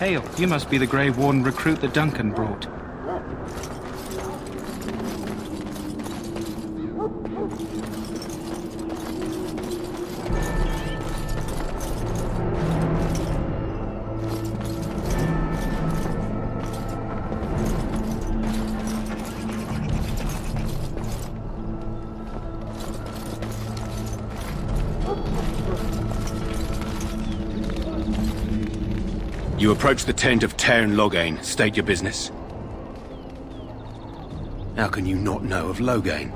Hail, you must be the Grey Warden recruit that Duncan brought. You approach the tent of Tairn Loghain. State your business. How can you not know of Loghain?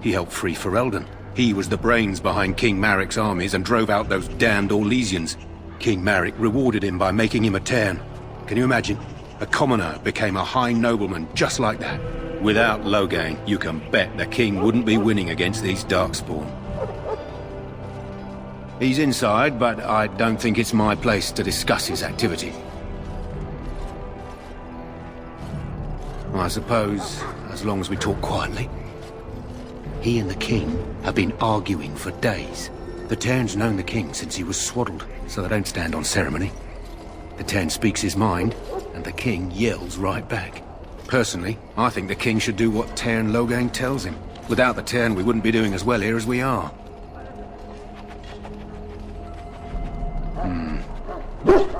He helped free Ferelden. He was the brains behind King Maric's armies and drove out those damned Orlesians. King Maric rewarded him by making him a Tairn. Can you imagine? A commoner became a high nobleman just like that. Without Loghain, you can bet the king wouldn't be winning against these Darkspawn. He's inside, but I don't think it's my place to discuss his activity. I suppose, as long as we talk quietly. He and the king have been arguing for days. The Tairn's known the king since he was swaddled, so they don't stand on ceremony. The Tairn speaks his mind, and the king yells right back. Personally, I think the king should do what Tairn Loghain tells him. Without the Tairn, we wouldn't be doing as well here as we are.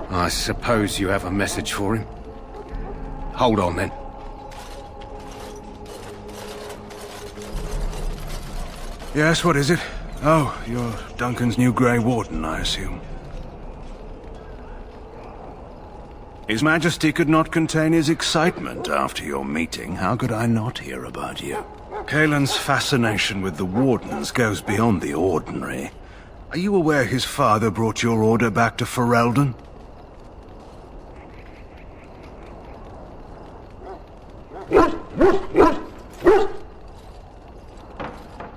I suppose you have a message for him. Hold on, then. Yes, what is it? Oh, you're Duncan's new Grey Warden, I assume. His Majesty could not contain his excitement after your meeting. How could I not hear about you? Caelan's fascination with the Wardens goes beyond the ordinary. Are you aware his father brought your order back to Ferelden?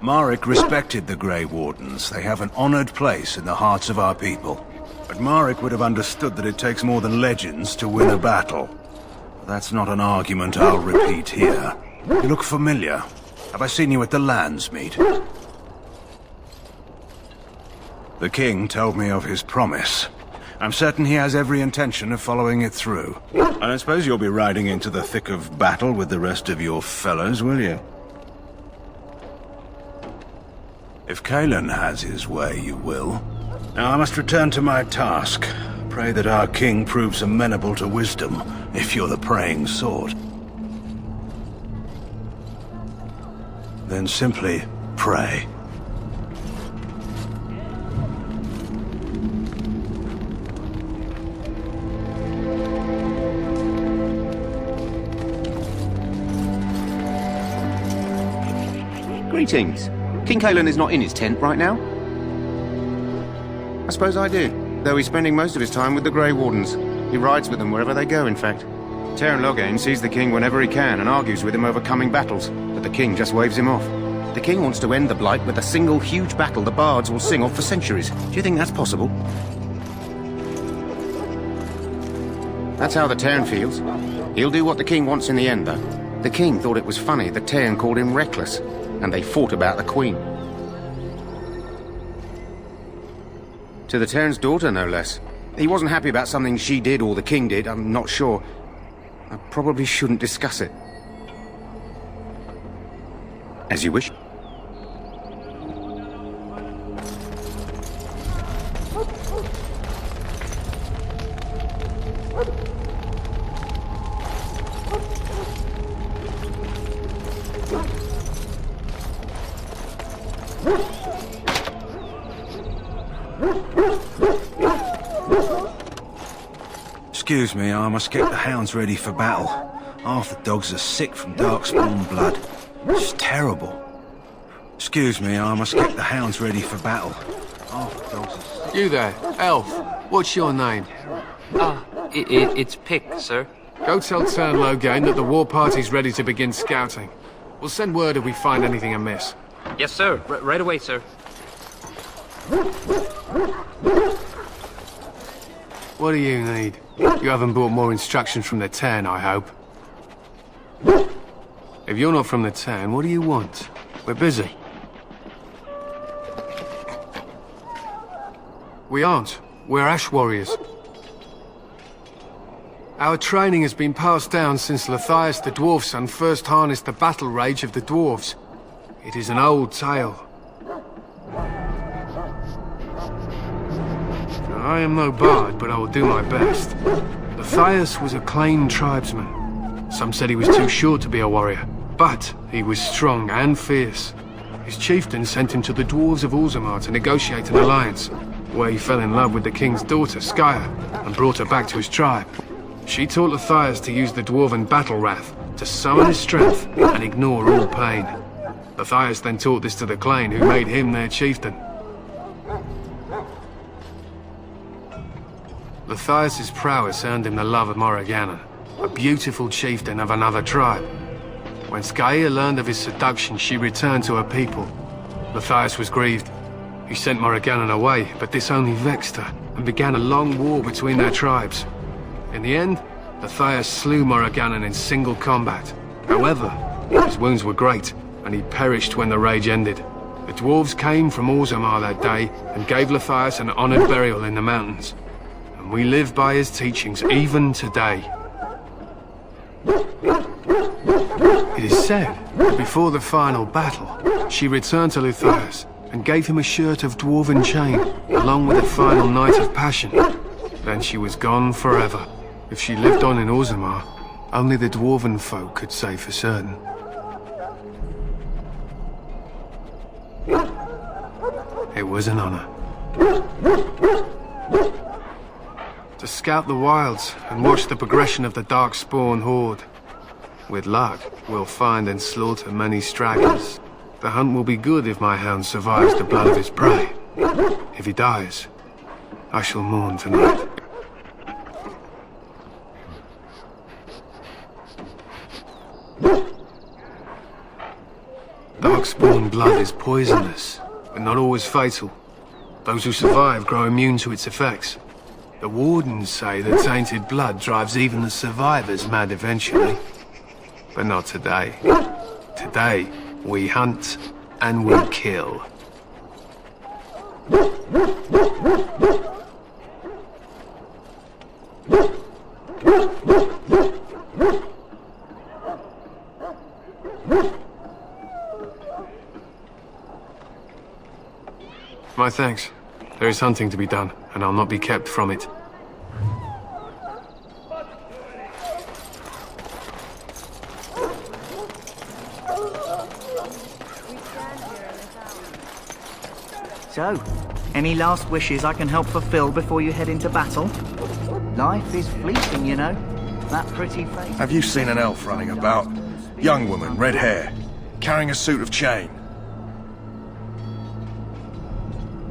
Maric respected the Grey Wardens. They have an honored place in the hearts of our people. But Maric would have understood that it takes more than legends to win a battle. That's not an argument I'll repeat here. You look familiar. Have I seen you at the Landsmeet? The king told me of his promise. I'm certain he has every intention of following it through. I don't suppose you'll be riding into the thick of battle with the rest of your fellows, will you? If Caelan has his way, you will. Now I must return to my task. Pray that our king proves amenable to wisdom, if you're the praying sort. Then simply pray. Greetings. King Caelan is not in his tent right now? I suppose I do, though he's spending most of his time with the Grey Wardens. He rides with them wherever they go, in fact. Tairn Loghain sees the king whenever he can and argues with him over coming battles, but the king just waves him off. The king wants to end the Blight with a single huge battle the bards will sing of for centuries. Do you think that's possible? That's how the Tairn feels. He'll do what the king wants in the end, though. The king thought it was funny that Tairn called him reckless, and they fought about the queen. To the Tairn's daughter, no less. He wasn't happy about something she did or the king did, I'm not sure. I probably shouldn't discuss it. As you wish. Excuse me, I must get the hounds ready for battle. Half the dogs are sick from Darkspawn blood. It's terrible. Excuse me, I must get the hounds ready for battle. Half the dogs are sick. You there, elf. What's your name? It's Pick, sir. Go tell Tairn Loghain that the war party's ready to begin scouting. We'll send word if we find anything amiss. Yes, sir. Right away, sir. What do you need? You haven't brought more instructions from the Tairn, I hope. If you're not from the Tairn, what do you want? We're busy. We aren't. We're Ash Warriors. Our training has been passed down since Matthias the Dwarf Son first harnessed the battle rage of the dwarves. It is an old tale. I am no bard, but I will do my best. Matthias was a claimed tribesman. Some said he was too short to be a warrior, but he was strong and fierce. His chieftain sent him to the dwarves of Orzammar to negotiate an alliance, where he fell in love with the king's daughter, Skya, and brought her back to his tribe. She taught Matthias to use the dwarven battle wrath to summon his strength and ignore all pain. Matthias then taught this to the Clane, who made him their chieftain. Matthias's prowess earned him the love of Morrigannon, a beautiful chieftain of another tribe. When Skya learned of his seduction, she returned to her people. Matthias was grieved. He sent Morrigannon away, but this only vexed her, and began a long war between their tribes. In the end, Matthias slew Morrigannon in single combat. However, his wounds were great, and he perished when the rage ended. The dwarves came from Orzammar that day, and gave Matthias an honored burial in the mountains. And we live by his teachings even today. It is said that before the final battle, she returned to Matthias and gave him a shirt of dwarven chain, along with a final night of passion. Then she was gone forever. If she lived on in Orzammar, only the dwarven folk could say for certain. It was an honor. To scout the wilds and watch the progression of the Darkspawn horde. With luck, we'll find and slaughter many stragglers. The hunt will be good if my hound survives the blood of his prey. If he dies, I shall mourn tonight. Darkspawn blood is poisonous, but not always fatal. Those who survive grow immune to its effects. The wardens say that tainted blood drives even the survivors mad eventually. But not today. Today, we hunt and we kill. My thanks. There is hunting to be done, and I'll not be kept from it. So, any last wishes I can help fulfill before you head into battle? Life is fleeting, you know. That pretty face... Have you seen an elf running about? Young woman, red hair, carrying a suit of chain.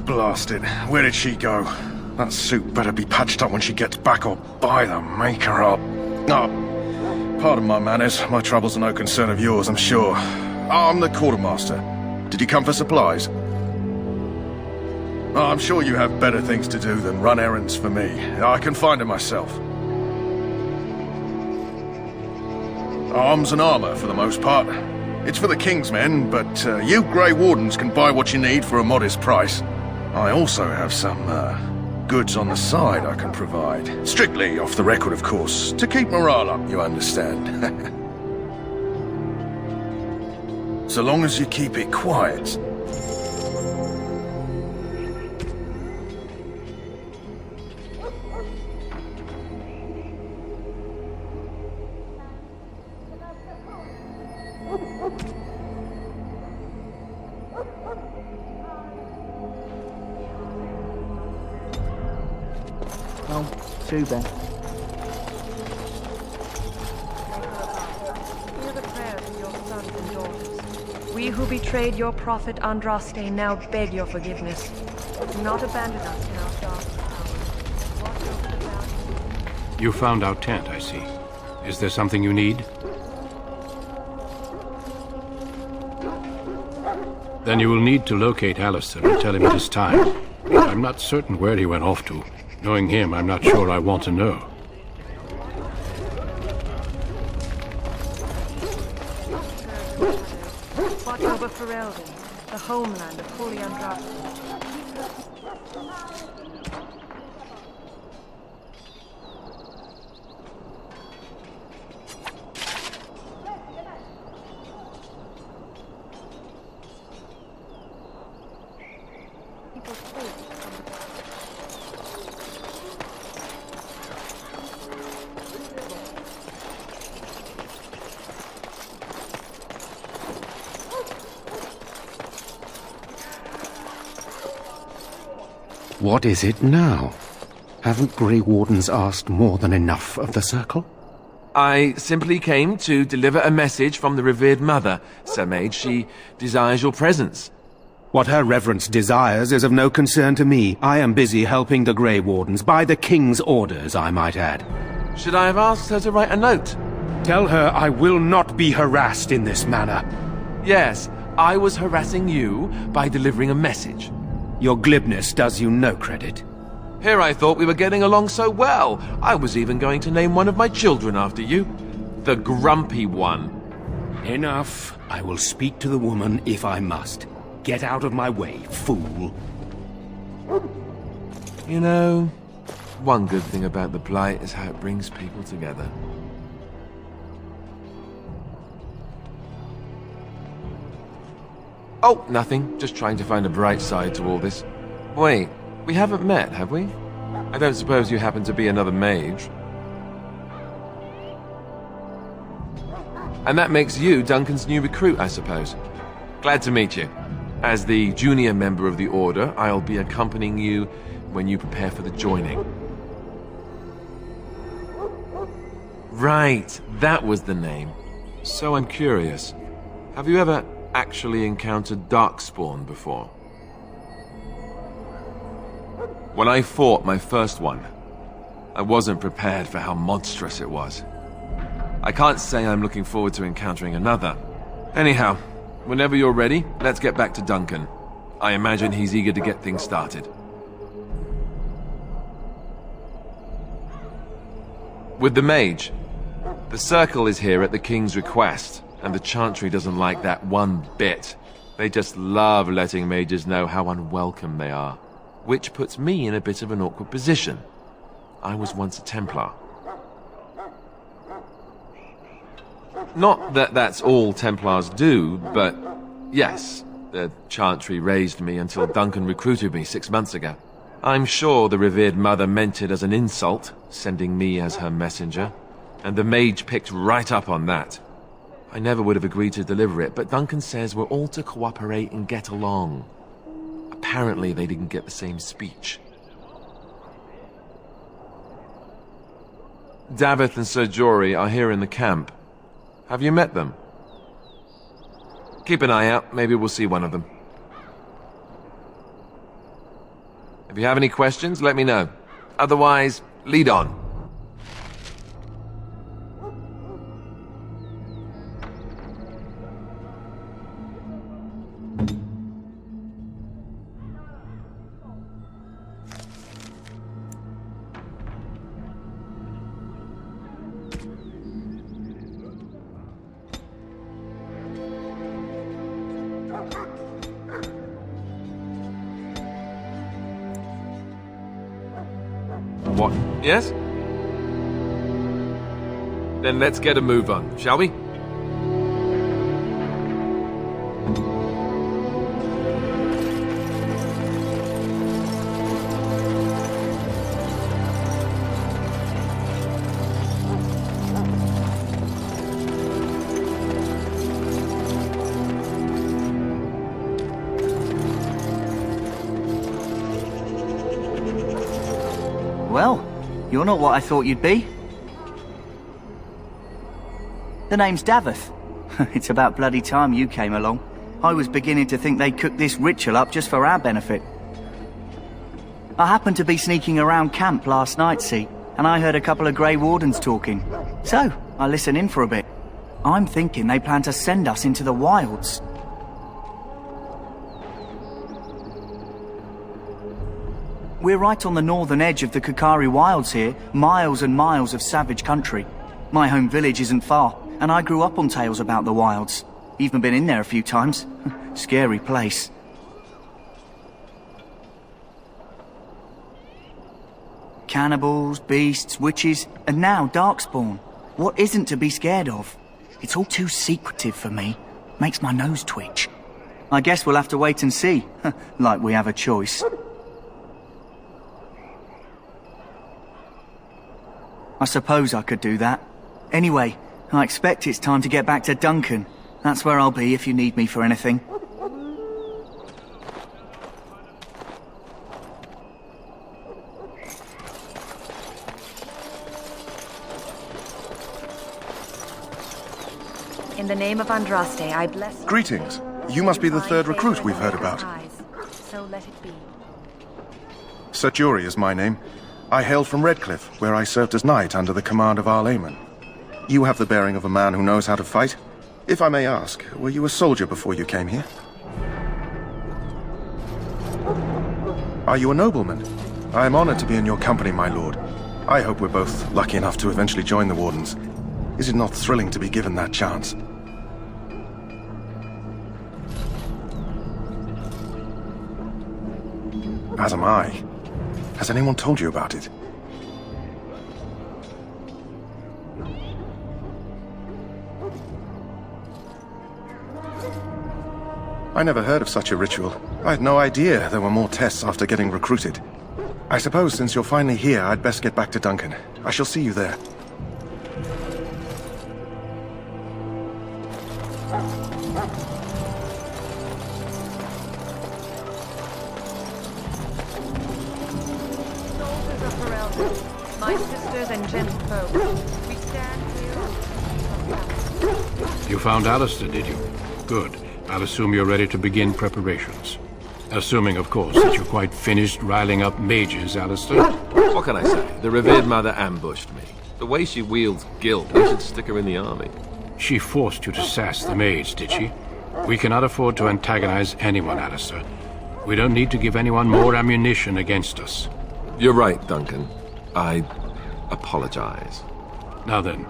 Blast it. Where did she go? That suit better be patched up when she gets back, or by the maker up. Oh, pardon my manners. My troubles are no concern of yours, I'm sure. I'm the quartermaster. Did you come for supplies? Oh, I'm sure you have better things to do than run errands for me. I can find them myself. Arms and armor, for the most part. It's for the King's men, but you Grey Wardens can buy what you need for a modest price. I also have some, goods on the side I can provide. Strictly off the record, of course, to keep morale up, you understand. So long as you keep it quiet. Too bad. Hear the prayers of your sons and daughters. We who betrayed your prophet Andraste now beg your forgiveness. Do not abandon us in our dark hour. Watch over the valley. You found our tent, I see. Is there something you need? Then you will need to locate Alistair and tell him it is time. I'm not certain where he went off to. Knowing him, I'm not sure I want to know. Watch over Ferelden, the homeland of Holy Andraste. What is it now? Haven't Grey Wardens asked more than enough of the Circle? I simply came to deliver a message from the revered mother, Sir Mage. She desires your presence. What her reverence desires is of no concern to me. I am busy helping the Grey Wardens, by the King's orders, I might add. Should I have asked her to write a note? Tell her I will not be harassed in this manner. Yes, I was harassing you by delivering a message. Your glibness does you no credit. Here I thought we were getting along so well. I was even going to name one of my children after you. The Grumpy One. Enough. I will speak to the woman if I must. Get out of my way, fool. You know, one good thing about the Blight is how it brings people together. Oh, nothing. Just trying to find a bright side to all this. Wait. We haven't met, have we? I don't suppose you happen to be another mage. And that makes you Duncan's new recruit, I suppose. Glad to meet you. As the junior member of the Order, I'll be accompanying you when you prepare for the joining. Right, that was the name. So I'm curious. Have you ever actually encountered Darkspawn before? When I fought my first one, I wasn't prepared for how monstrous it was. I can't say I'm looking forward to encountering another. Anyhow, whenever you're ready, let's get back to Duncan. I imagine he's eager to get things started. With the mage, the Circle is here at the King's request, and the Chantry doesn't like that one bit. They just love letting mages know how unwelcome they are. Which puts me in a bit of an awkward position. I was once a Templar. Not that that's all Templars do, but yes, the Chantry raised me until Duncan recruited me 6 months ago. I'm sure the revered mother meant it as an insult, sending me as her messenger, and the mage picked right up on that. I never would have agreed to deliver it, but Duncan says we're all to cooperate and get along. Apparently they didn't get the same speech. Davith and Sir Jory are here in the camp. Have you met them? Keep an eye out, maybe we'll see one of them. If you have any questions, let me know. Otherwise, lead on. What? Yes? Then let's get a move on, shall we? Well, you're not what I thought you'd be. The name's Davith. It's about bloody time you came along. I was beginning to think they'd cooked this ritual up just for our benefit. I happened to be sneaking around camp last night, see, and I heard a couple of Grey Wardens talking. So, I listened in for a bit. I'm thinking they plan to send us into the wilds. We're right on the northern edge of the Kakari Wilds here, miles and miles of savage country. My home village isn't far, and I grew up on tales about the wilds. Even been in there a few times. Scary place. Cannibals, beasts, witches, and now Darkspawn. What isn't to be scared of? It's all too secretive for me. Makes my nose twitch. I guess we'll have to wait and see. Like we have a choice. I suppose I could do that. Anyway, I expect it's time to get back to Duncan. That's where I'll be if you need me for anything. the name of Andraste, I bless... Greetings. You must be the third recruit we've heard about. So let it be. Sir Jury is my name. I hail from Redcliffe, where I served as knight under the command of Arl Eamon. You have the bearing of a man who knows how to fight. If I may ask, were you a soldier before you came here? Are you a nobleman? I am honored to be in your company, my lord. I hope we're both lucky enough to eventually join the Wardens. Is it not thrilling to be given that chance? As am I. Has anyone told you about it? I never heard of such a ritual. I had no idea there were more tests after getting recruited. I suppose since you're finally here, I'd best get back to Duncan. I shall see you there. Soldiers of Ferelden, my sisters and gentlefolk, we stand here. You found Alistair, did you? Good. I'll assume you're ready to begin preparations. Assuming, of course, that you're quite finished riling up mages, Alistair. What can I say? The revered mother ambushed me. The way she wields guilt, I should stick her in the army. She forced you to sass the mage, did she? We cannot afford to antagonize anyone, Alistair. We don't need to give anyone more ammunition against us. You're right, Duncan. I apologize. Now then,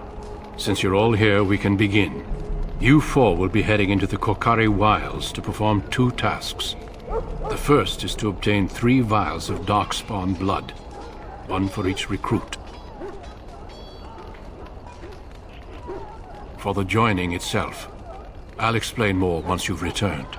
since you're all here, we can begin. You four will be heading into the Kokari Wilds to perform 2 tasks. The first is to obtain 3 vials of darkspawn blood, 1 for each recruit. For the joining itself, I'll explain more once you've returned.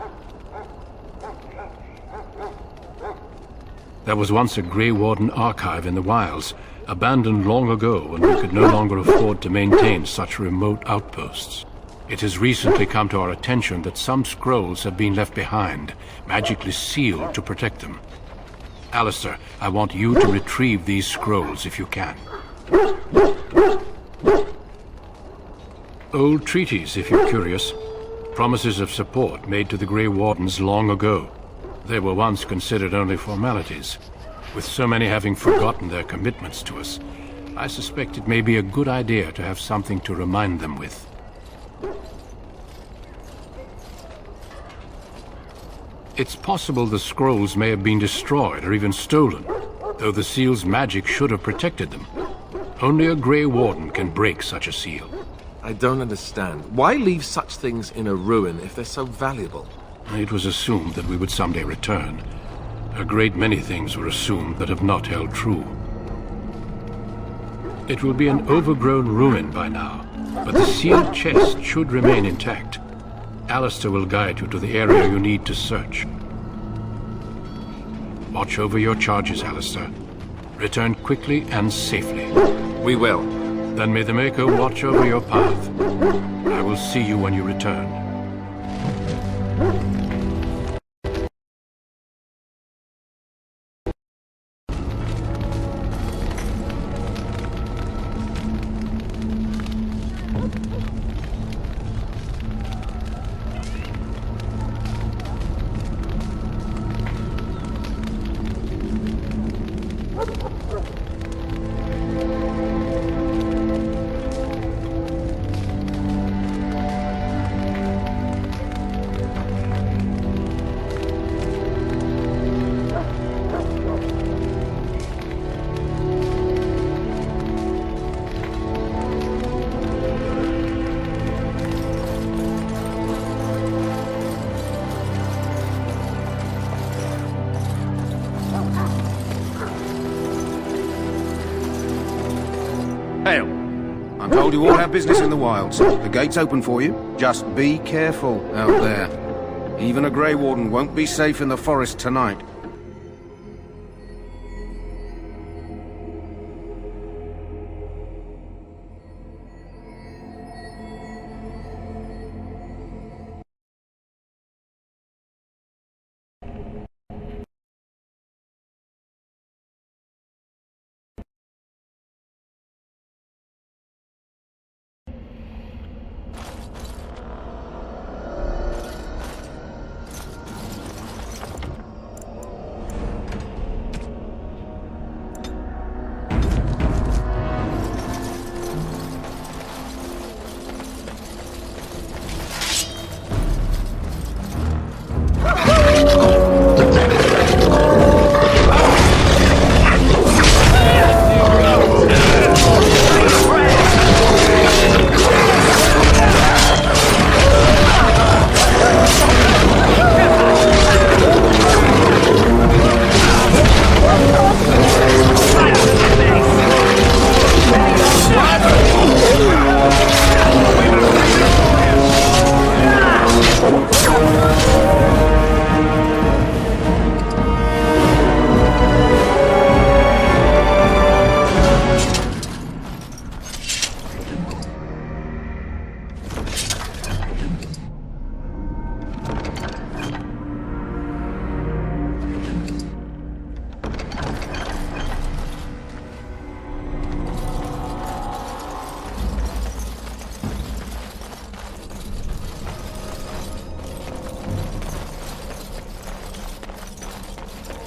There was once a Grey Warden archive in the wilds, abandoned long ago when we could no longer afford to maintain such remote outposts. It has recently come to our attention that some scrolls have been left behind, magically sealed to protect them. Alistair, I want you to retrieve these scrolls if you can. Old treaties, if you're curious. Promises of support made to the Grey Wardens long ago. They were once considered only formalities. With so many having forgotten their commitments to us, I suspect it may be a good idea to have something to remind them with. It's possible the scrolls may have been destroyed or even stolen, though the seal's magic should have protected them. Only a Grey Warden can break such a seal. I don't understand. Why leave such things in a ruin if they're so valuable? It was assumed that we would someday return. A great many things were assumed that have not held true. It will be an overgrown ruin by now, but the sealed chest should remain intact. Alistair will guide you to the area you need to search. Watch over your charges, Alistair. Return quickly and safely. We will. Then may the Maker watch over your path. I will see you when you return. Hail. I'm told you all have business in the wilds. The gate's open for you. Just be careful out there. Even a Grey Warden won't be safe in the forest tonight.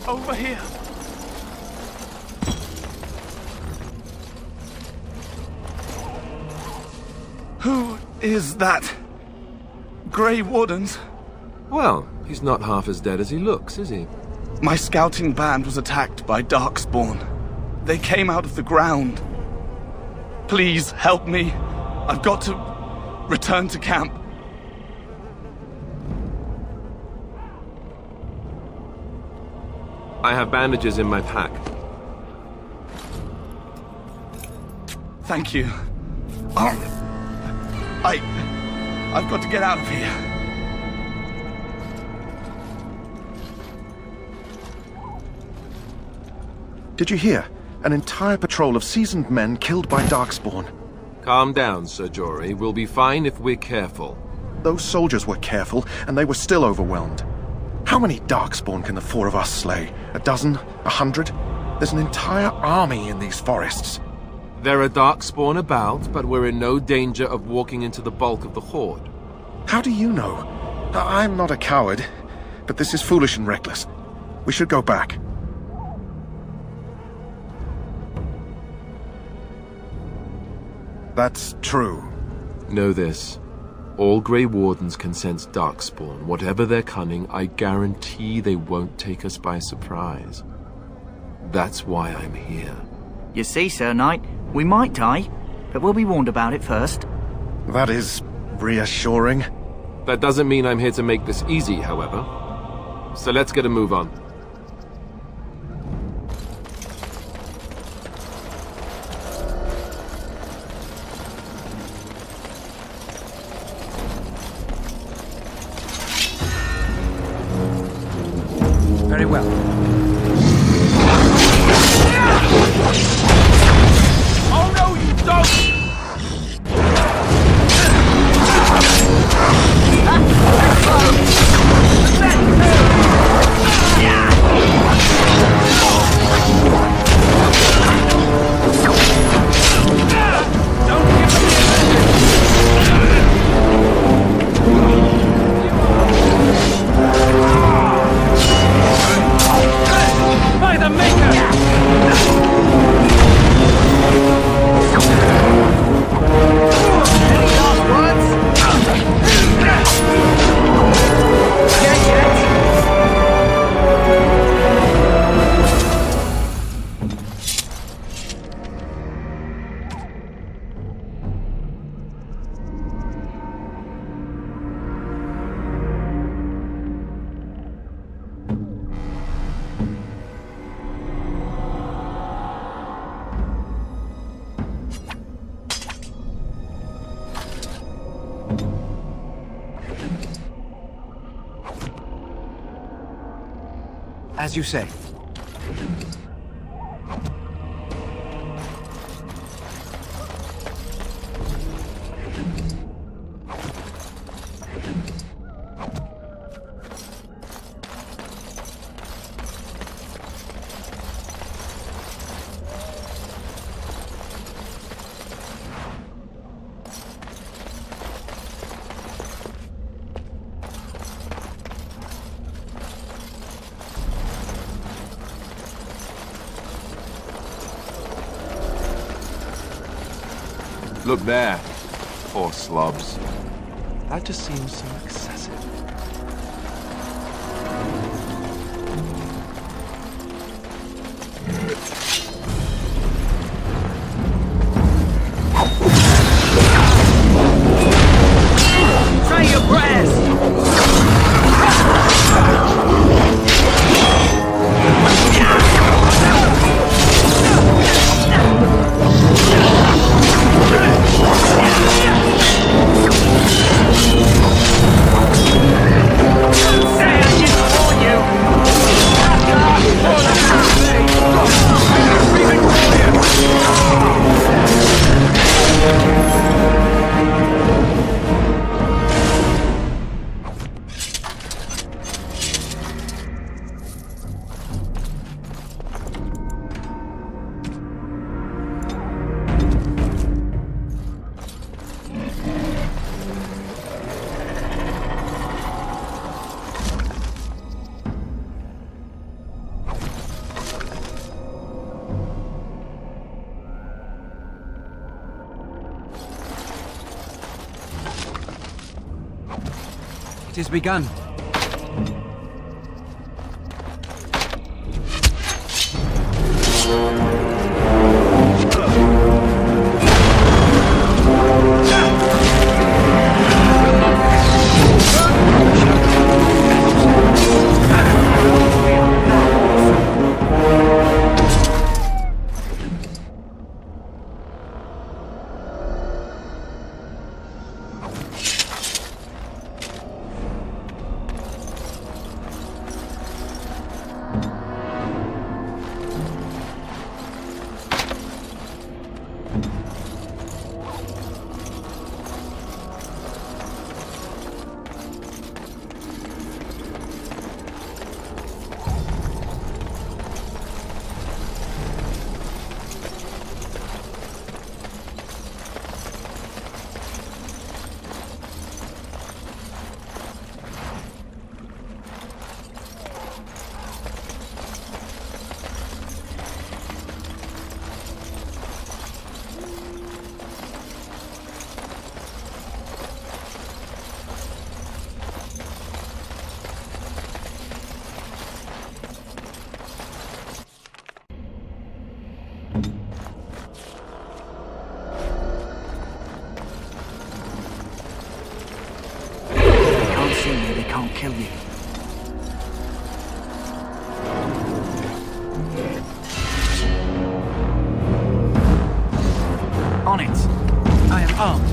Over here. Who is that? Grey Wardens? Well, he's not half as dead as he looks, is he? My scouting band was attacked by Darkspawn. They came out of the ground. Please help me. I've got to return to camp. I have bandages in my pack. Thank you. I've got to get out of here. Did you hear? An entire patrol of seasoned men killed by Darkspawn. Calm down, Sir Jory. We'll be fine if we're careful. Those soldiers were careful, and they were still overwhelmed. How many Darkspawn can the four of us slay? A dozen? 100? There's an entire army in these forests. There are Darkspawn about, but we're in no danger of walking into the bulk of the Horde. How do you know? I'm not a coward, but this is foolish and reckless. We should go back. That's true. Know this. All Grey Wardens can sense Darkspawn. Whatever their cunning, I guarantee they won't take us by surprise. That's why I'm here. You see, Sir Knight, we might die, but we'll be warned about it first. That is reassuring. That doesn't mean I'm here to make this easy, however. So let's get a move on. Very well. Oh no, you don't! By the Maker! As you say. Look there. Poor slobs. That just seems so excessive. Say your prayers! It is begun. Kill you. On it. I am armed.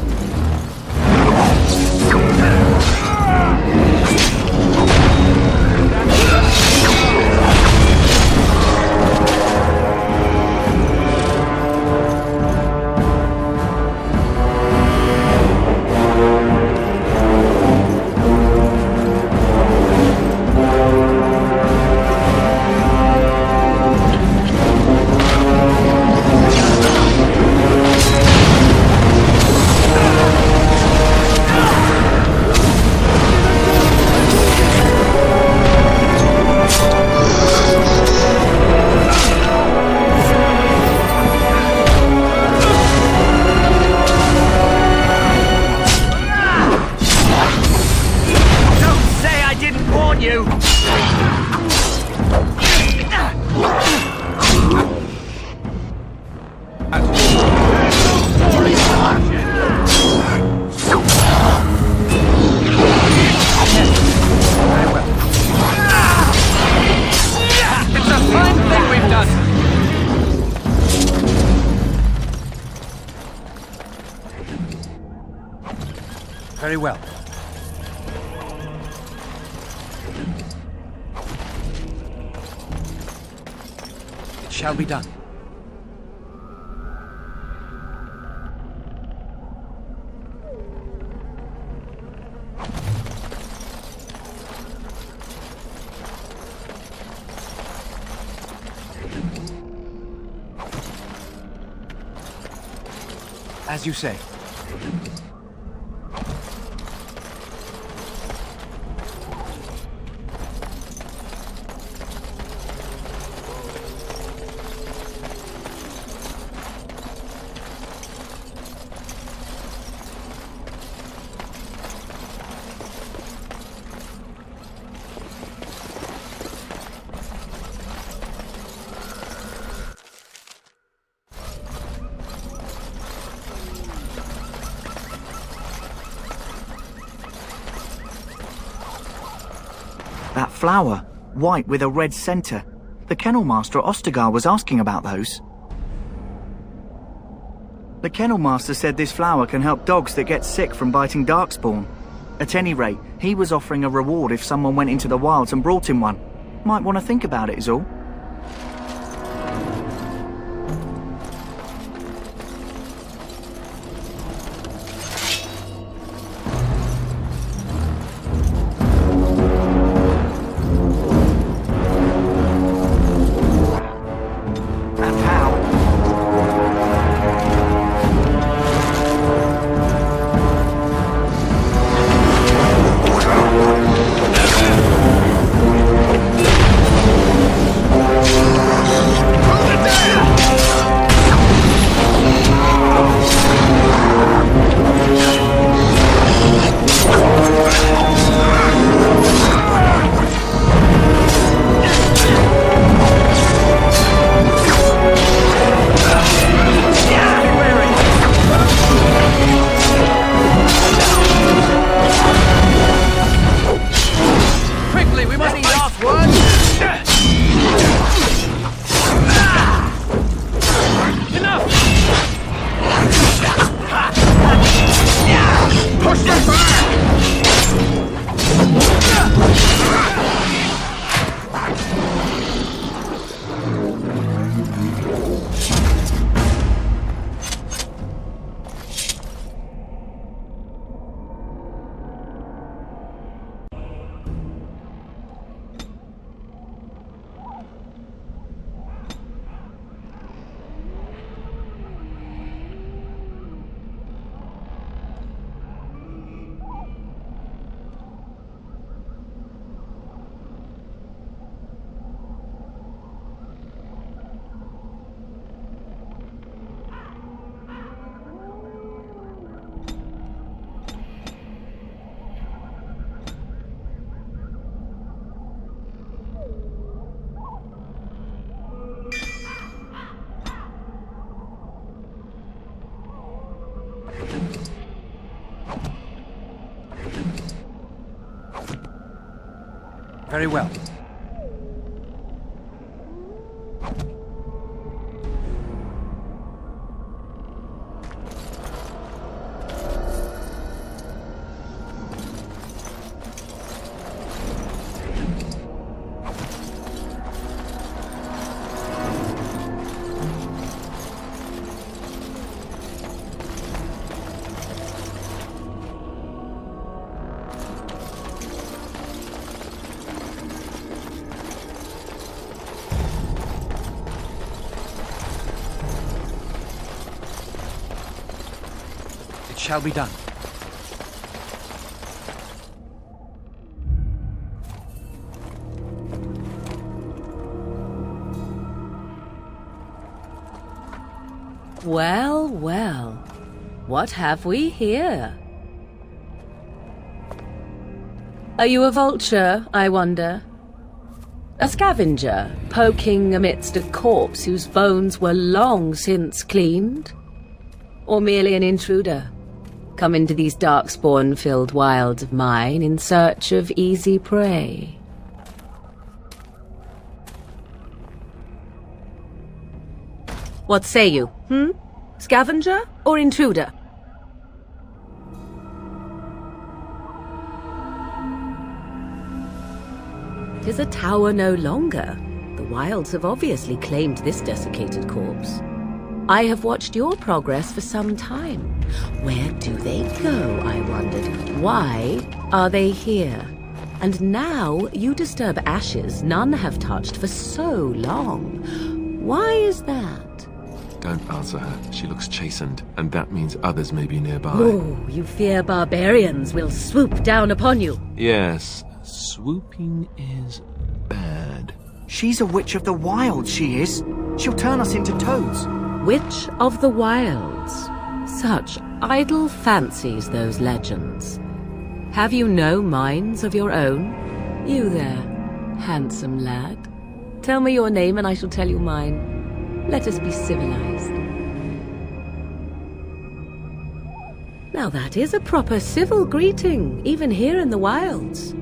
Very well. It shall be done. As you say. That flower, white with a red centre. The kennel master at Ostagar was asking about those. The kennel master said this flower can help dogs that get sick from biting darkspawn. At any rate, he was offering a reward if someone went into the wilds and brought him one. Might want to think about it is all. Very well. Shall be done. Well, well. What have we here? Are you a vulture, I wonder? A scavenger, poking amidst a corpse whose bones were long since cleaned? Or merely an intruder? Come into these darkspawn-filled wilds of mine in search of easy prey. What say you, Scavenger or intruder? Tis a tower no longer. The wilds have obviously claimed this desiccated corpse. I have watched your progress for some time. Where do they go, I wondered? Why are they here? And now you disturb ashes none have touched for so long. Why is that? Don't answer her. She looks chastened, and that means others may be nearby. Oh, you fear barbarians will swoop down upon you. Yes, swooping is bad. She's a witch of the wild, she is. She'll turn us into toads. Witch of the Wilds. Such idle fancies, those legends. Have you no minds of your own? You there, handsome lad. Tell me your name and I shall tell you mine. Let us be civilized. Now that is a proper civil greeting, even here in the wilds.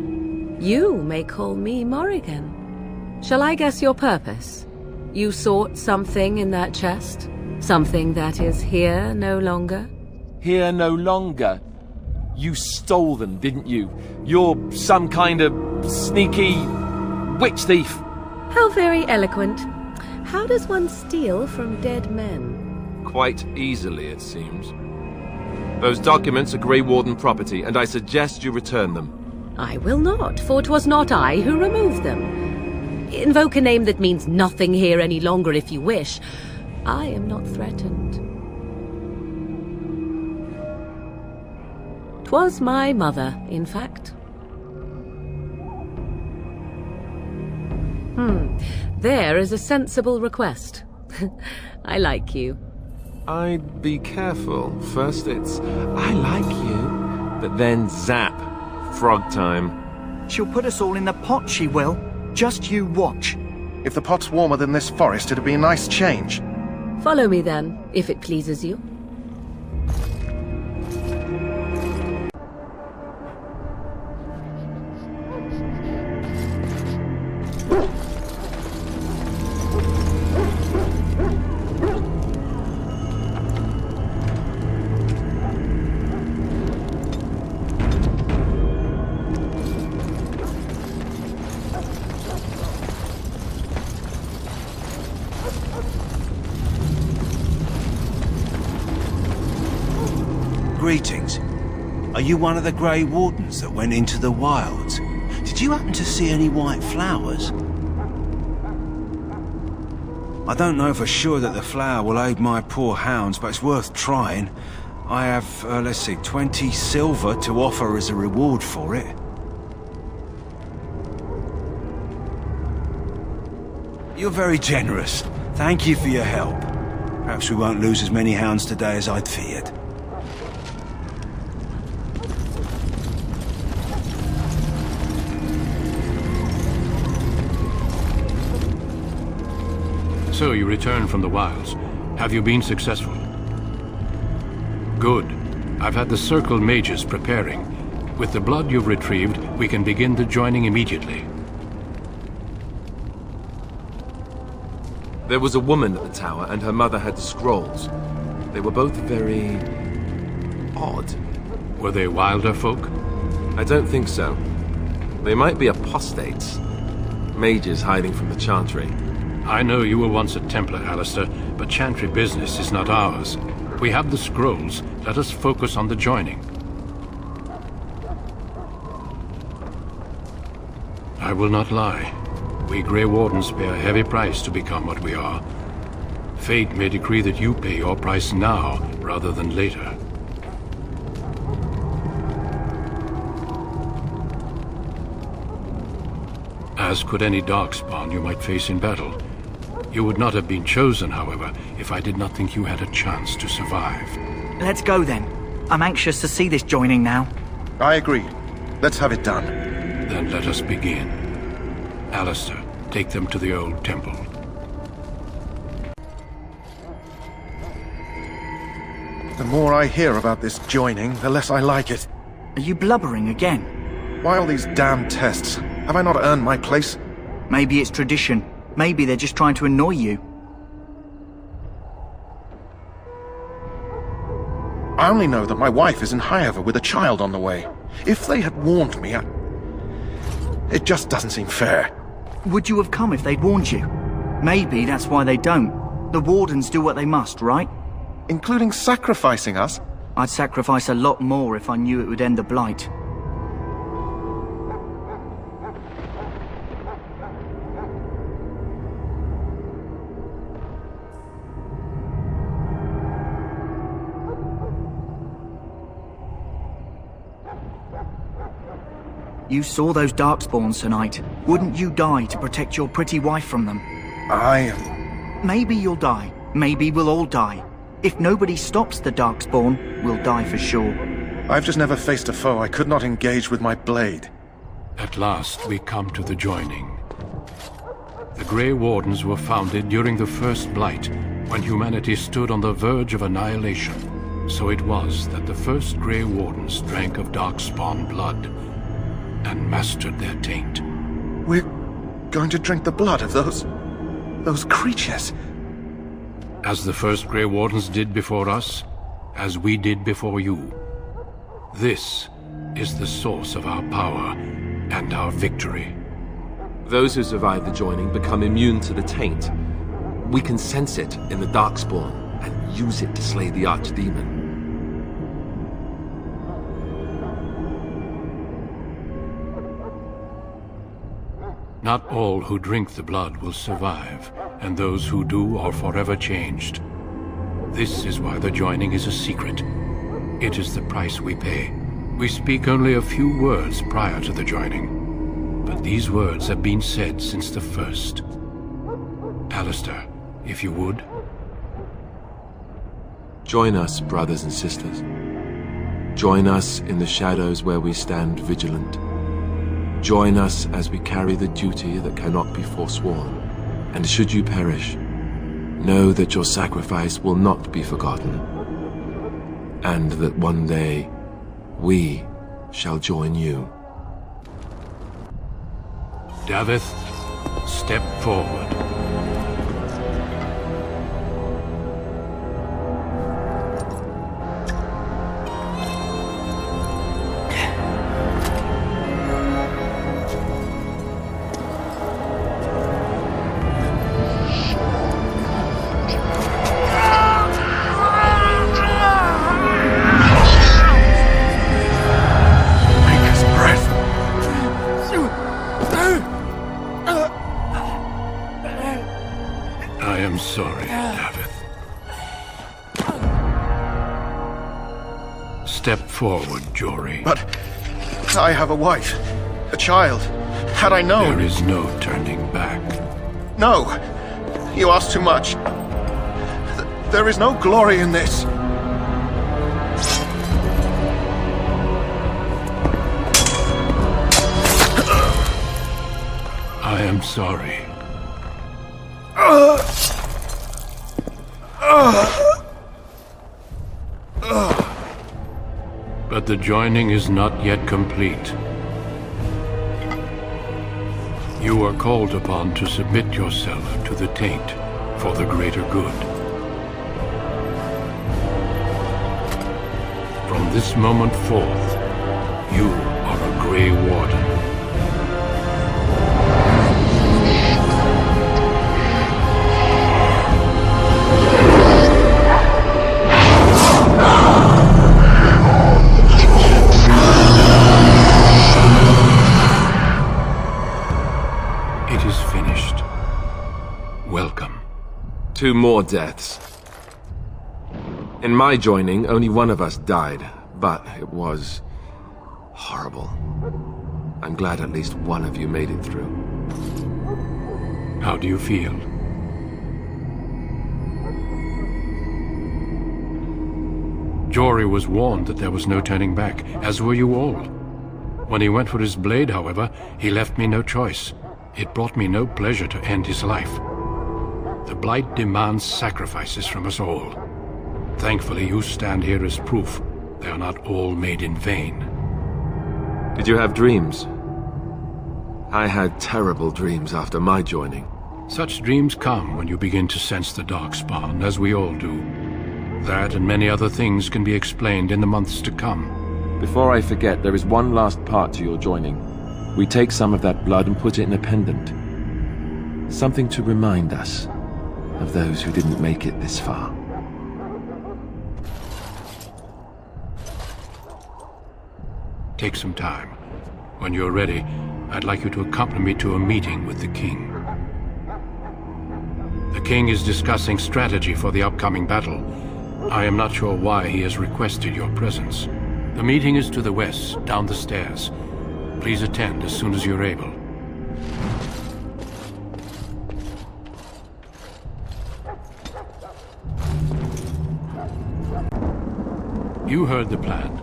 You may call me Morrigan. Shall I guess your purpose? You sought something in that chest? Something that is here no longer? Here no longer? You stole them, didn't you? You're some kind of sneaky witch thief. How very eloquent. How does one steal from dead men? Quite easily, it seems. Those documents are Grey Warden property, and I suggest you return them. I will not, for 'twas not I who removed them. Invoke a name that means nothing here any longer if you wish. I am not threatened. 'Twas my mother, in fact. There is a sensible request. I like you. I'd be careful. First it's, I like you, but then zap. Frog time. She'll put us all in the pot, she will. Just you watch. If the pot's warmer than this forest, it'd be a nice change. Follow me then, if it pleases you. Greetings. Are you one of the Grey Wardens that went into the wilds? Did you happen to see any white flowers? I don't know for sure that the flower will aid my poor hounds, but it's worth trying. I have, let's see, 20 silver to offer as a reward for it. You're very generous. Thank you for your help. Perhaps we won't lose as many hounds today as I'd feared. So you return from the wilds. Have you been successful? Good. I've had the Circle mages preparing. With the blood you've retrieved, we can begin the joining immediately. There was a woman at the tower, and her mother had the scrolls. They were both very... odd. Were they wilder folk? I don't think so. They might be apostates. Mages hiding from the Chantry. I know you were once a Templar, Alistair, but Chantry business is not ours. We have the scrolls. Let us focus on the joining. I will not lie. We Grey Wardens pay a heavy price to become what we are. Fate may decree that you pay your price now, rather than later. As could any darkspawn you might face in battle. You would not have been chosen, however, if I did not think you had a chance to survive. Let's go then. I'm anxious to see this joining now. I agree. Let's have it done. Then let us begin. Alistair, take them to the old temple. The more I hear about this joining, the less I like it. Are you blubbering again? Why all these damn tests? Have I not earned my place? Maybe it's tradition. Maybe they're just trying to annoy you. I only know that my wife is in Highever with a child on the way. If they had warned me, it just doesn't seem fair. Would you have come if they'd warned you? Maybe that's why they don't. The Wardens do what they must, right? Including sacrificing us? I'd sacrifice a lot more if I knew it would end the Blight. You saw those Darkspawns tonight. Wouldn't you die to protect your pretty wife from them? Maybe you'll die. Maybe we'll all die. If nobody stops the Darkspawn, we'll die for sure. I've just never faced a foe I could not engage with my blade. At last, we come to the joining. The Grey Wardens were founded during the First Blight, when humanity stood on the verge of annihilation. So it was that the first Grey Wardens drank of Darkspawn blood and mastered their taint. We're going to drink the blood of those creatures. As the first Grey Wardens did before us, as we did before you. This is the source of our power and our victory. Those who survive the joining become immune to the taint. We can sense it in the Darkspawn and use it to slay the Archdemon. Not all who drink the blood will survive, and those who do are forever changed. This is why the joining is a secret. It is the price we pay. We speak only a few words prior to the joining, but these words have been said since the first. Alistair, if you would. Join us, brothers and sisters. Join us in the shadows where we stand vigilant. Join us as we carry the duty that cannot be forsworn. And should you perish, know that your sacrifice will not be forgotten. And that one day, we shall join you. Davith, step forward. Step forward, Jory. But I have a wife, a child. Had I known... There is no turning back. No! You ask too much. There is no glory in this. I am sorry. But the joining is not yet complete. You are called upon to submit yourself to the taint, for the greater good. From this moment forth, you are a Grey Warden. It is finished. Welcome. 2 more deaths. In my joining, only one of us died, but it was horrible. I'm glad at least one of you made it through. How do you feel? Jory was warned that there was no turning back, as were you all. When he went for his blade, however, he left me no choice. It brought me no pleasure to end his life. The Blight demands sacrifices from us all. Thankfully, you stand here as proof they are not all made in vain. Did you have dreams? I had terrible dreams after my joining. Such dreams come when you begin to sense the Darkspawn, as we all do. That and many other things can be explained in the months to come. Before I forget, there is one last part to your joining. We take some of that blood and put it in a pendant. Something to remind us of those who didn't make it this far. Take some time. When you're ready, I'd like you to accompany me to a meeting with the king. The king is discussing strategy for the upcoming battle. I am not sure why he has requested your presence. The meeting is to the west, down the stairs. Please attend as soon as you're able. You heard the plan.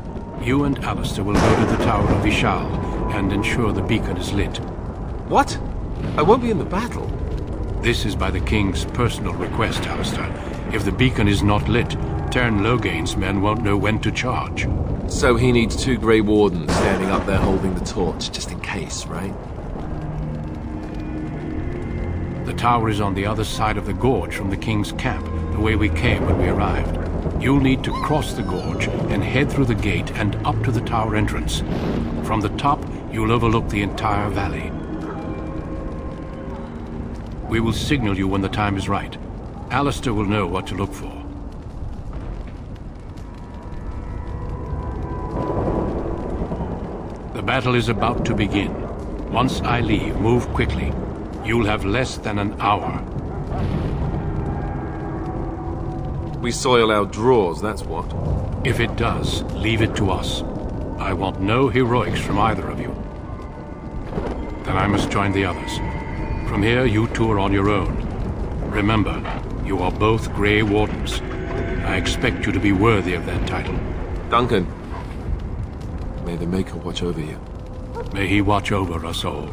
You and Alistair will go to the Tower of Ishal and ensure the beacon is lit. What? I won't be in the battle. This is by the king's personal request, Alistair. If the beacon is not lit, Tern Logain's men won't know when to charge. So he needs 2 Grey Wardens standing up there holding the torch, just in case, right? The tower is on the other side of the gorge from the king's camp, the way we came when we arrived. You'll need to cross the gorge and head through the gate and up to the tower entrance. From the top, you'll overlook the entire valley. We will signal you when the time is right. Alistair will know what to look for. The battle is about to begin. Once I leave, move quickly. You'll have less than an hour. We soil our drawers, that's what. If it does, leave it to us. I want no heroics from either of you. Then I must join the others. From here, you two are on your own. Remember, you are both Grey Wardens. I expect you to be worthy of that title. Duncan, may the Maker watch over you. May he watch over us all.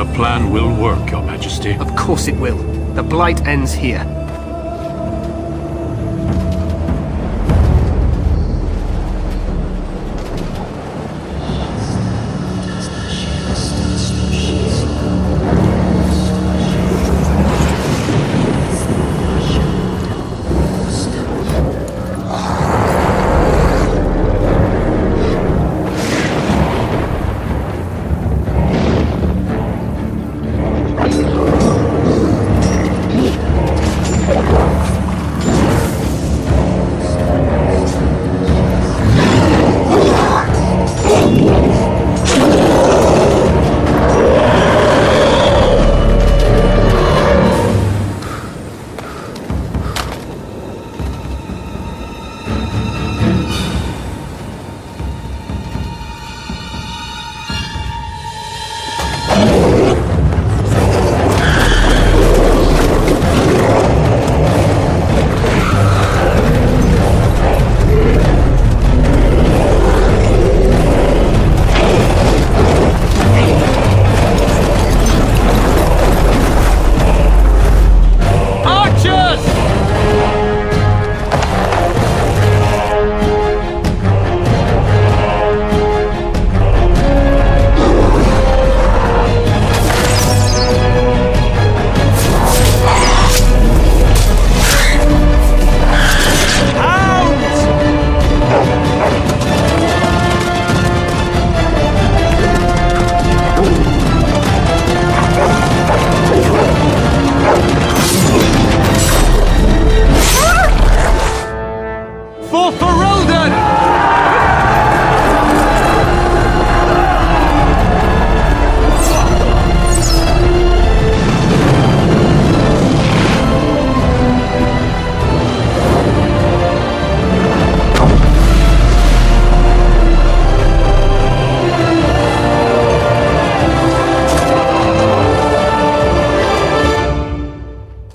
The plan will work, Your Majesty. Of course it will. The Blight ends here.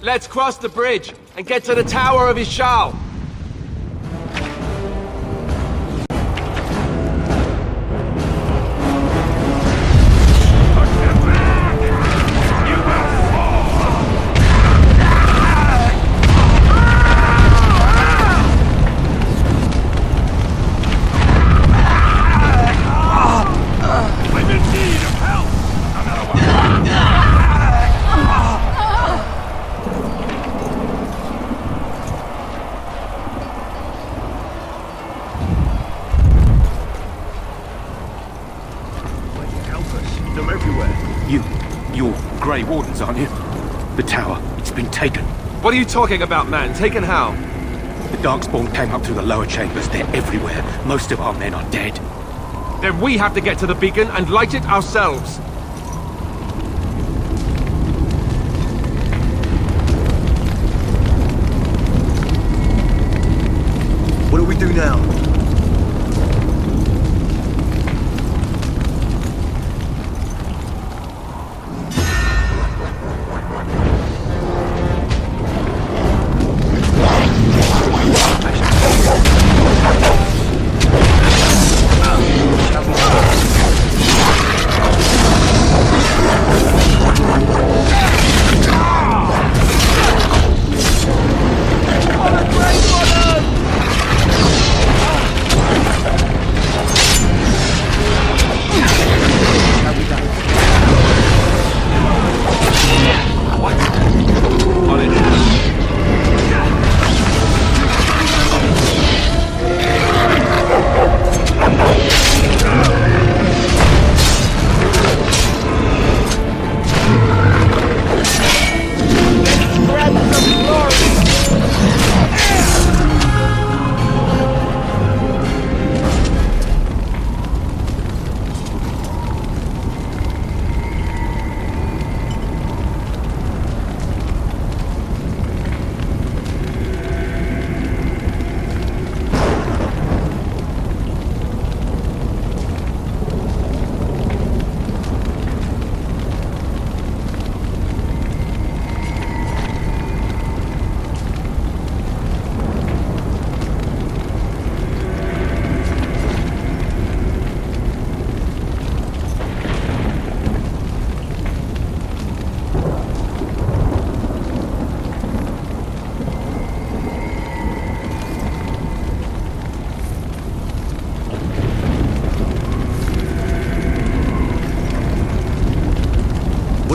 Let's cross the bridge and get to the Tower of Ishal. You're Grey Wardens, aren't you? The tower, it's been taken. What are you talking about, man? Taken how? The Darkspawn came up through the lower chambers. They're everywhere. Most of our men are dead. Then we have to get to the beacon and light it ourselves. What do we do now?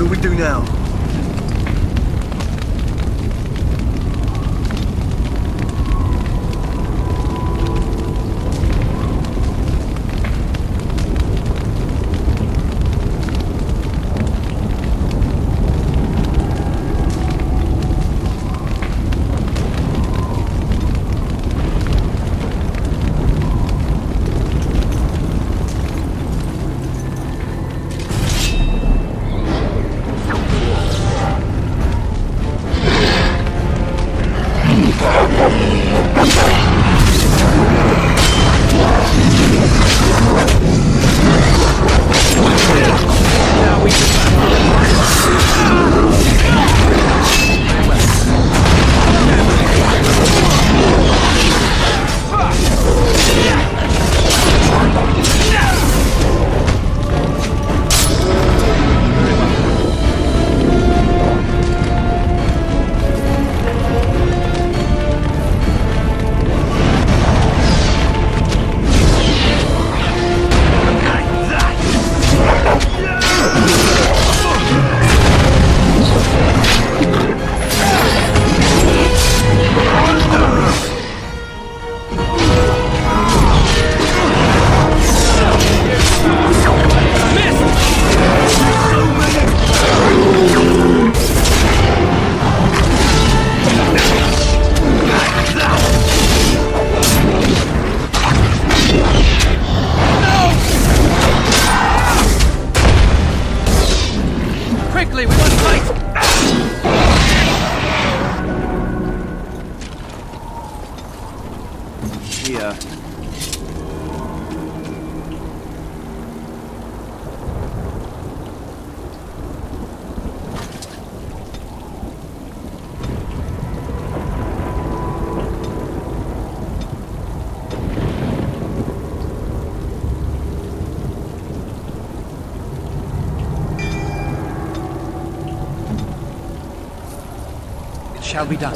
do we do now? Shall be done.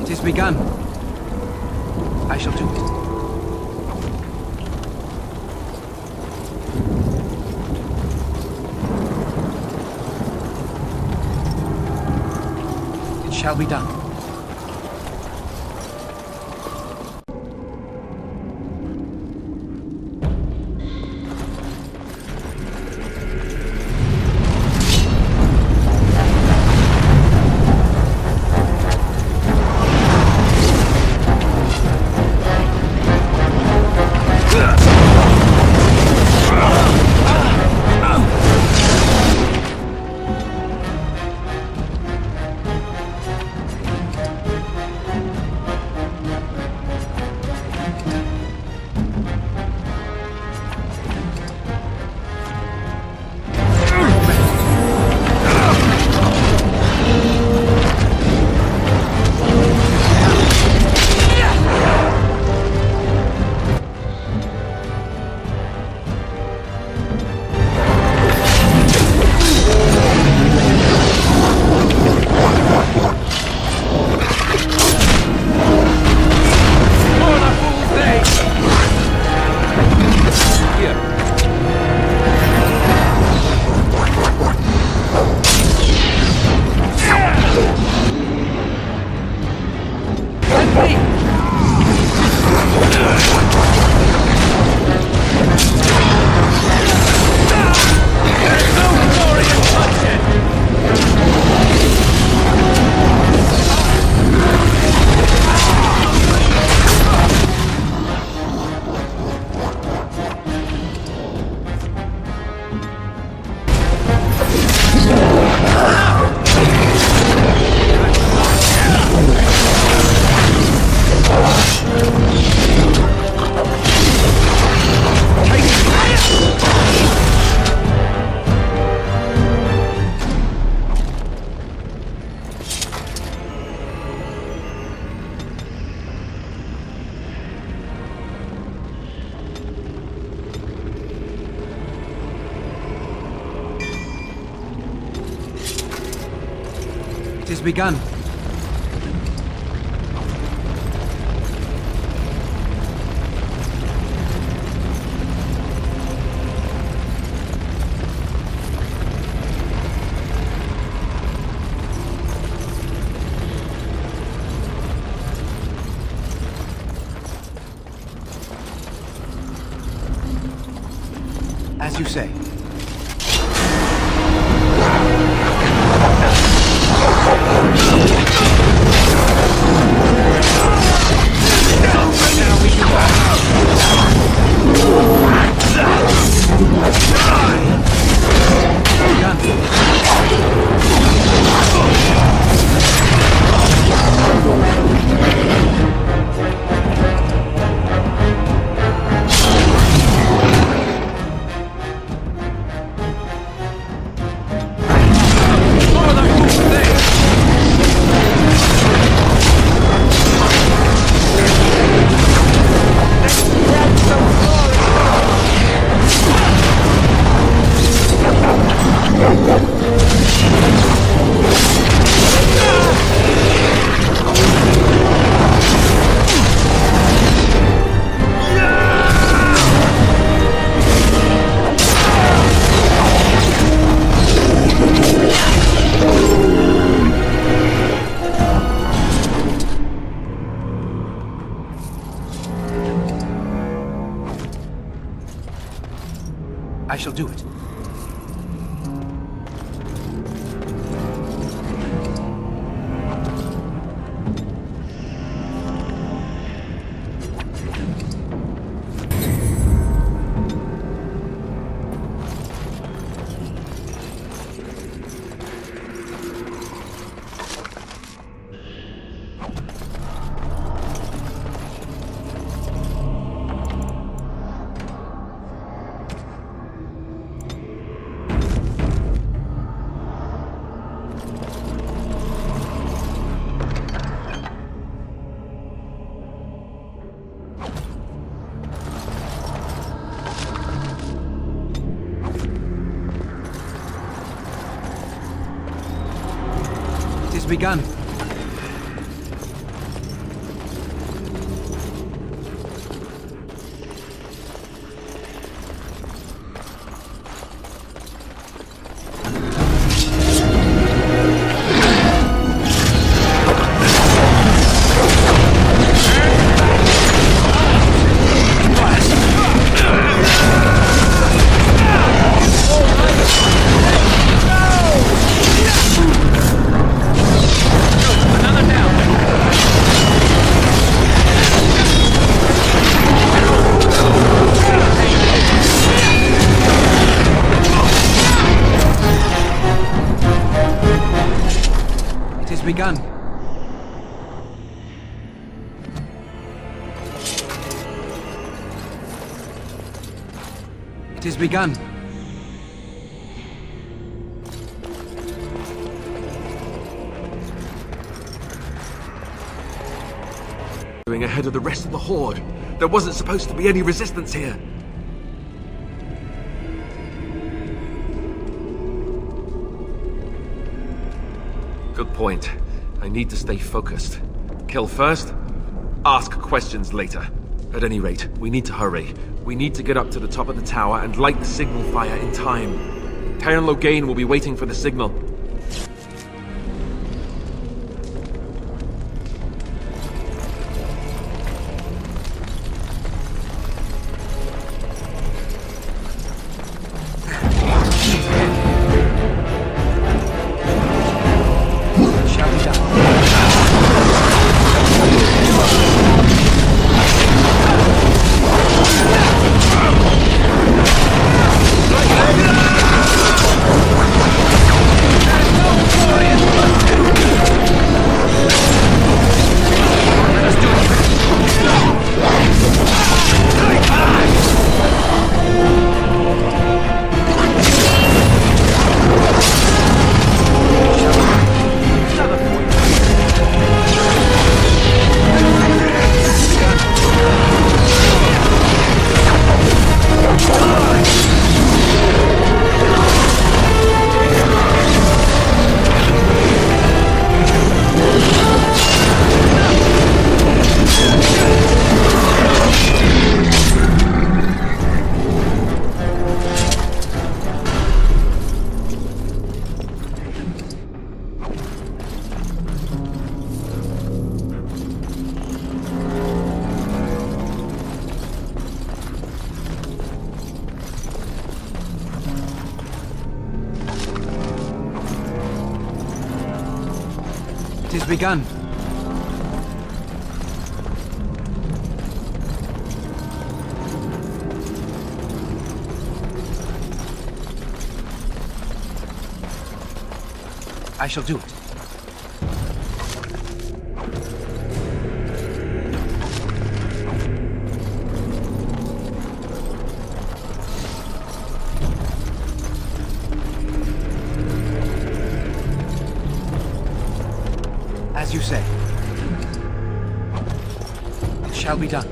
It is begun. I shall do it. It shall be done. It is begun. As you say. I shall do it. Begun. Begun. It is begun. Going ahead of the rest of the horde. There wasn't supposed to be any resistance here. Good point. I need to stay focused. Kill first, ask questions later. At any rate, we need to hurry. We need to get up to the top of the tower and light the signal fire in time. Cairn Logain will be waiting for the signal. It has begun. I shall do it. As you say. It shall be done.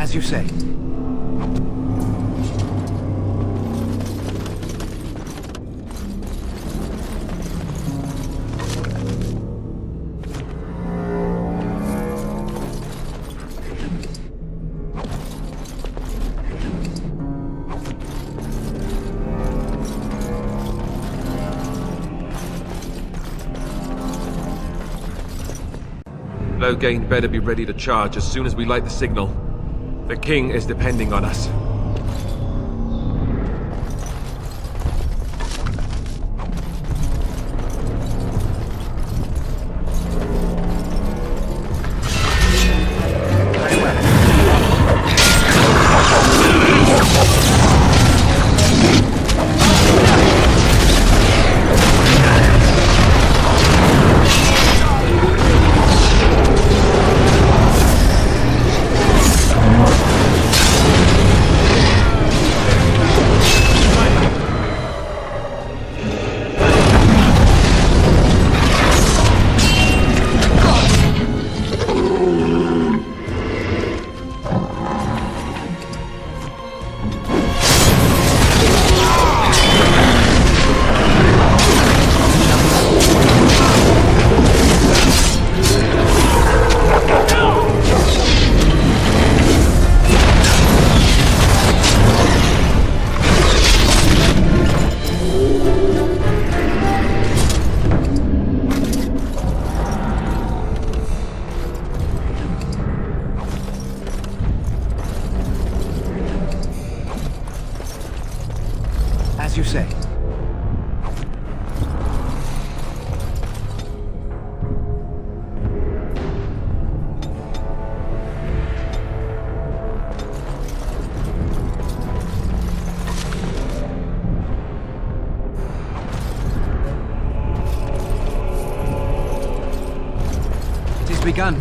As you say. Loghain better be ready to charge as soon as we light the signal. The king is depending on us. As you say. It has begun.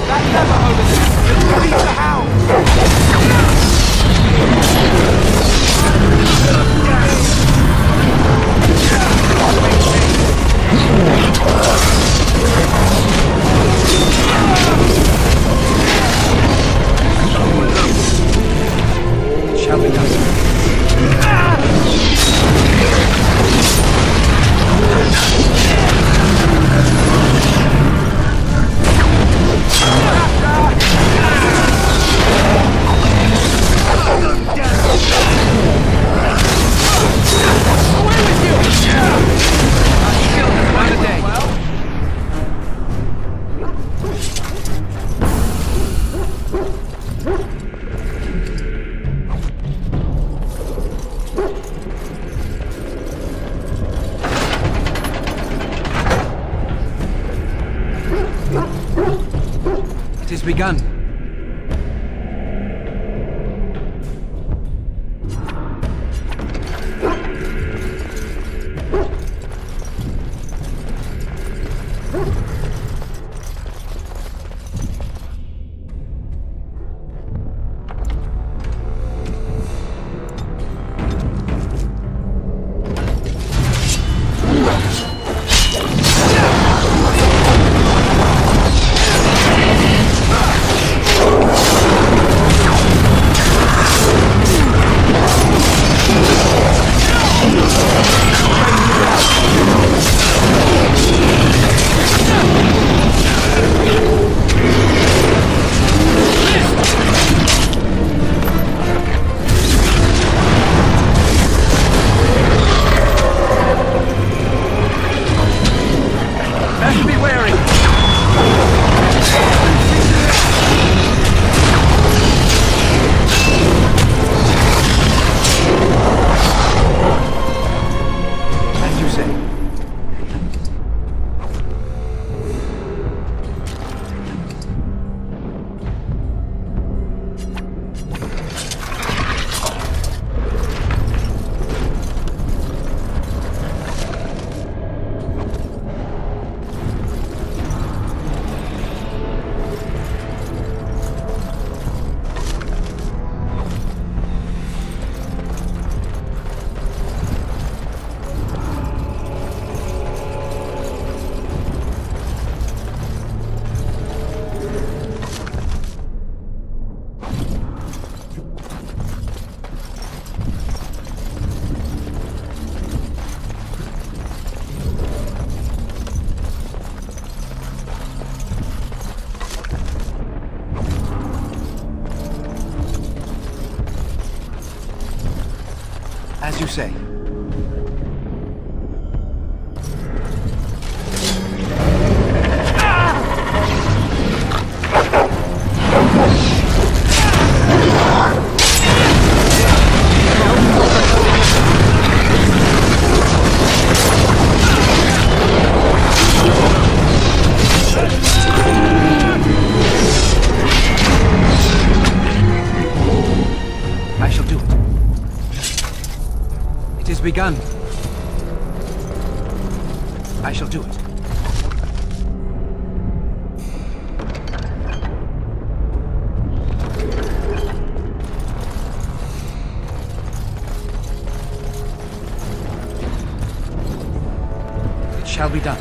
That lever over there! Release the hound! It shall be done. It has begun. As you say. I shall do it. It is begun. I shall do it. It shall be done.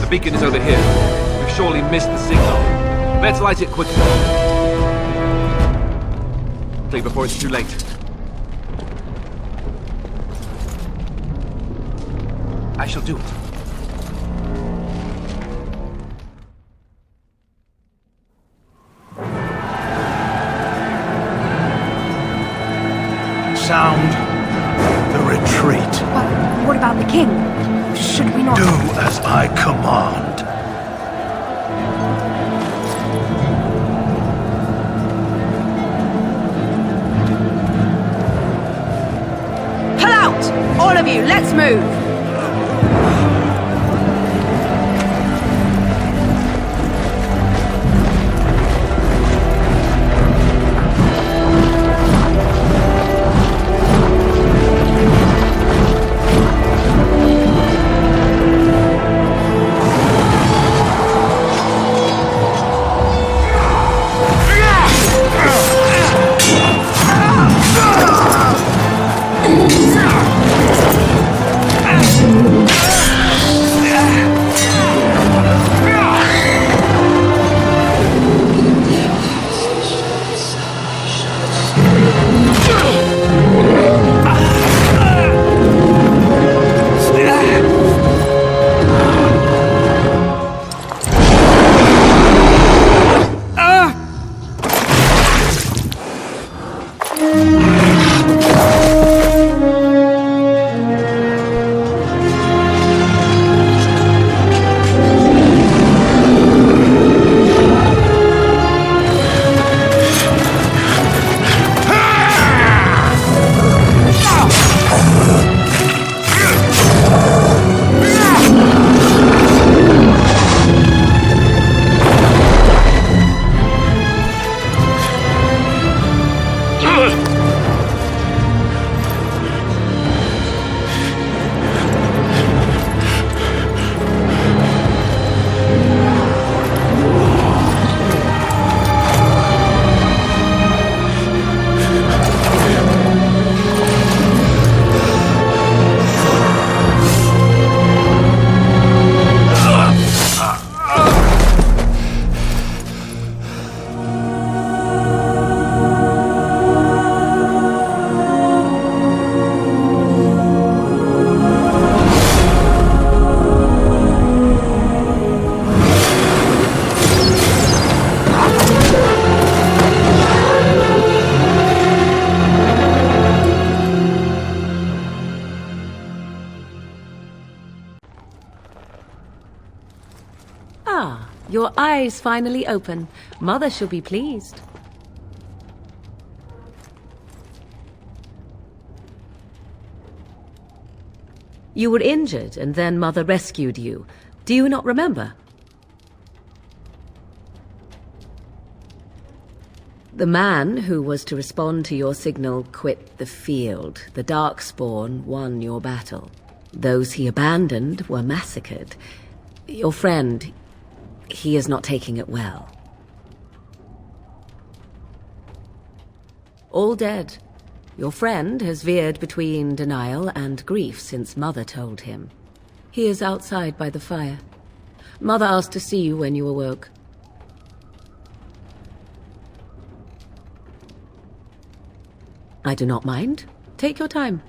The beacon is over here. We've surely missed the signal. Let's light it quickly. Please, before it's too late. I shall do it. Sound the retreat. But what about the king? Should we not... Do as I command. Pull out! All of you, let's move! Ah, your eyes finally open. Mother shall be pleased. You were injured, and then Mother rescued you. Do you not remember? The man who was to respond to your signal quit the field. The Darkspawn won your battle. Those he abandoned were massacred. Your friend, he is not taking it well. All dead. Your friend has veered between denial and grief since Mother told him. He is outside by the fire. Mother asked to see you when you awoke. I do not mind. Take your time.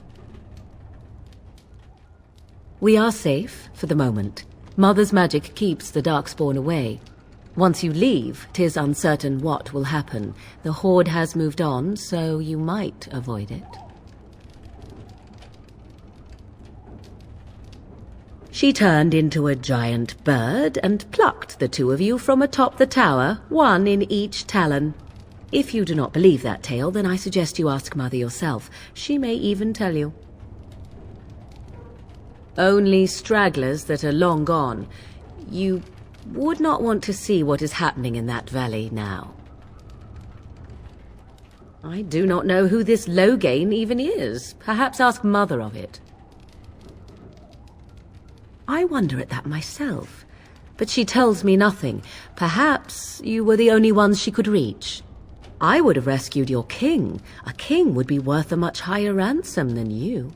We are safe for the moment. Mother's magic keeps the Darkspawn away. Once you leave, 'tis uncertain what will happen. The Horde has moved on, so you might avoid it. She turned into a giant bird and plucked the two of you from atop the tower, one in each talon. If you do not believe that tale, then I suggest you ask Mother yourself. She may even tell you. Only stragglers that are long gone. You would not want to see what is happening in that valley now. I do not know who this Loghain even is. Perhaps ask Mother of it. I wonder at that myself, but she tells me nothing. Perhaps you were the only ones she could reach. I would have rescued your king. A king would be worth a much higher ransom than you.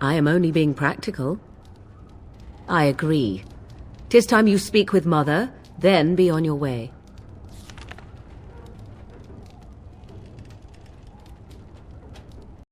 I am only being practical. I agree. 'Tis time you speak with Mother, then be on your way.